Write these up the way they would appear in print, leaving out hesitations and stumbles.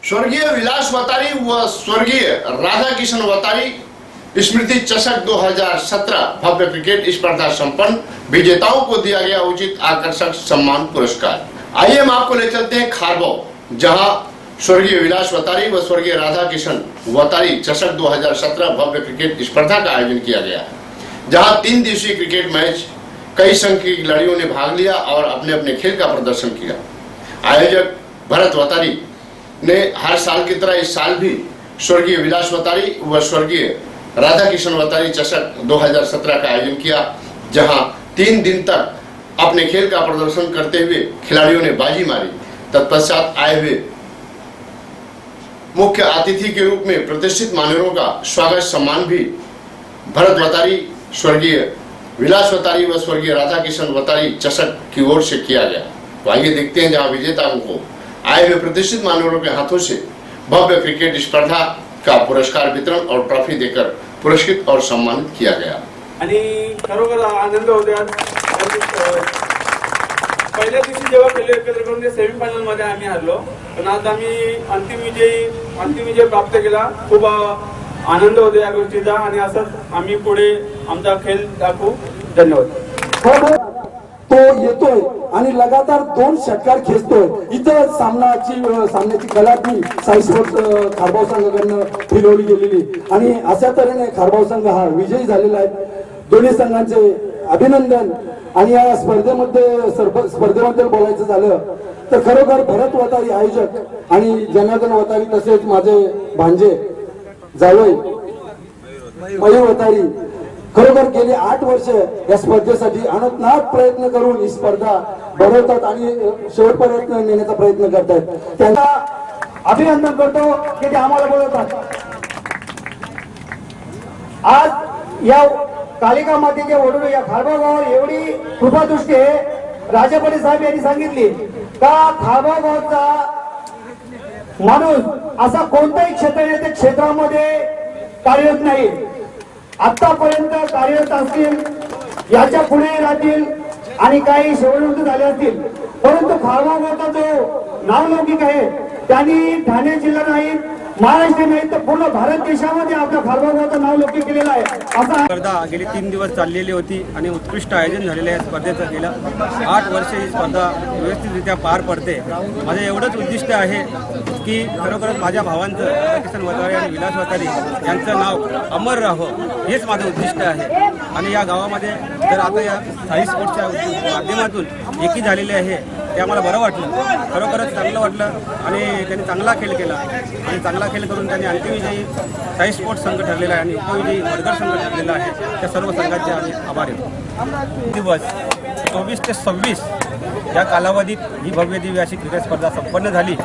स्वर्गीय विलास वतारी व स्वर्गीय राधाकिशन वतारी स्मृति चषक 2017 भव्य क्रिकेट स्पर्धा संपन्न, विजेताओं को दिया गया उचित आकर्षक सम्मान पुरस्कार। आइए हम आपको ले चलते हैं खारबो, जहां स्वर्गीय विलास वतारी व स्वर्गीय राधाकिशन वतारी चषक 2017 भव्य क्रिकेट स्पर्धा का आयोजन किया गया, जहां 3 दिवसीय क्रिकेट मैच कई संख्या की खिलाड़ियों ने भाग लिया और अपने अपने खेल का प्रदर्शन किया। आयोजक भरत वतारी ने हर साल की तरह इस साल भी स्वर्गीय विलास वतारी व स्वर्गीय राधाकिशन वतारी चषक 2017 का आयोजन किया, जहां 3 दिन तक अपने खेल का प्रदर्शन करते हुए खिलाड़ियों ने बाजी मारी। तत्पश्चात आए हुए मुख्य अतिथि के रूप में प्रतिष्ठित मान्यवरों का स्वागत सम्मान भी भरत वतारी, स्वर्गीय विलास वतारी व स्वर्गीय राधाकिशन वतारी चषक की ओर से किया गया। तो आइए देखते हैं जहां विजेताओं को आए हुए प्रतिष्ठित मान्यवरों के हाथों से भव्य क्रिकेट स्पर्धा का पुरस्कार वितरण और ट्रॉफी देकर पुरस्कृत और सम्मानित किया गया। आणि खरोखर आनंद होतो। पहिल्या दिवशी जेव्हा खेळ एकत्र करून सेमीफायनल मध्ये आम्ही हरलो, पण आज आम्ही अंतिम विजय प्राप्त केला। खूप आनंद होतो या गोष्टीचा आणि असंच आम्ही पुढे आमचा खेळ दाखवू। धन्यवाद। तो येतोय आणि लगातार 2 षटकार खेचतोय। इथं सामन्याची कलाटणी साई स्पोर्ट्स खारबाव संघाकडून फिरवली गेलेली आणि अशा तऱ्हेने खारबाव संघ हा विजयी झालेला आहे। दोन्ही संघांचे अभिनंदन। आणि या स्पर्धेबद्दल बोलायचं झालं तर खरोखर भरत वतारी आयोजक आणि जनार्दन वतारी तसेच माझे भांजे जावई मयूर वतारी खरोखर गेली 8 वर्ष या स्पर्धेसाठी अनंतनाथ प्रयत्न करून ही स्पर्धा बनवतात आणि शेवटपर्यंत नेण्याचा प्रयत्न करतात। त्यांना अभिनंदन करतो की ते आम्हाला बोलवतात। आज या कालिका मातेच्या वडून या खारबाव गावावर एवढी कृपादृष्टी आहे। राजापती साहेब यांनी सांगितली का खारबाव गावचा माणूस असा कोणताही क्षेत्र नाही त्या क्षेत्रामध्ये कार्यरत नाही। आतापर्यंत कार्यरत असतील, याच्या पुढे राहतील आणि काही सेवानिवृत्त झाले असतील, परंतु खारबाव गावचा जो नावलौकिक आहे त्यांनी ठाणे जिल्हा नाही, महाराष्ट्र नाही तर पूर्ण भारत देशामध्ये आपल्या खारबाव गावचं नावलौकिक केलेलं आहे। असा स्पर्धा गेली 3 दिवस चाललेली होती आणि उत्कृष्ट आयोजन झालेलं आहे स्पर्धेचं। गेलं 8 वर्ष ही स्पर्धा व्यवस्थितरित्या पार पडते। माझं एवढंच उद्दिष्ट आहे की खरोखरच माझ्या भावांचं राधाकिशन वतारी आणि विलास वतारी यांचं नाव अमर राहावं, हेच माझं उद्दिष्ट आहे। आणि या गावामध्ये जर आता या साई स्पोर्ट्सच्या माध्यमातून एकी झालेली आहे ते आम्हाला बरं वाटलं, खरोखरच चांगलं वाटलं। आणि त्यांनी चांगला खेळ केला आणि चांगला खेळ करून त्यांनी अंतिम विजयी साई स्पोर्ट्स संघ ठरलेला आहे आणि उपविजयी वडगर संघ ठरलेला आहे। त्या सर्व संघांचे आम्ही आभारी आहोत। दिवस 24 ते 26 या कालावधीत ही भव्य दिव्य अशी क्रिकेट स्पर्धा संपन्न झाली।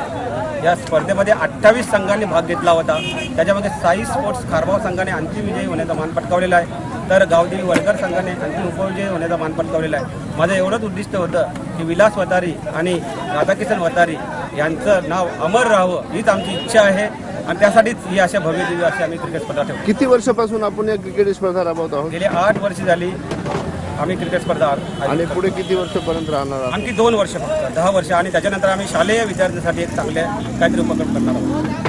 या स्पर्धेमध्ये 28 संघांनी भाग घेतला होता। त्याच्यामध्ये साई स्पोर्ट्स खारबाव संघाने अंतिम विजयी होण्याचा मान पटकावलेला आहे, तर गावदेवी वडगर संघाने अंतिम उपविजयी होण्याचा मान पटकावलेला आहे। माझं एवढंच उद्दिष्ट होतं की विलास वतारी आणि राधाकिशन वतारी यांचं नाव अमर राहावं, हीच आमची इच्छा आहे आणि त्यासाठीच ही अशा भव्य दिव्य अशी आम्ही क्रिकेट स्पर्धा ठेवतो। किती वर्षापासून आपण या क्रिकेट स्पर्धा राबवत आहोत? गेली 8 वर्ष झाली आम्ही क्रिकेट स्पर्धा आणि पुढे किती वर्षापर्यंत राहणार आहोत? आणखी 2 वर्ष, फक्त 10 वर्ष, आणि त्याच्यानंतर आम्ही शालेय विद्यार्थ्यांसाठी एक चांगले काहीतरी उपक्रम करणार आहोत।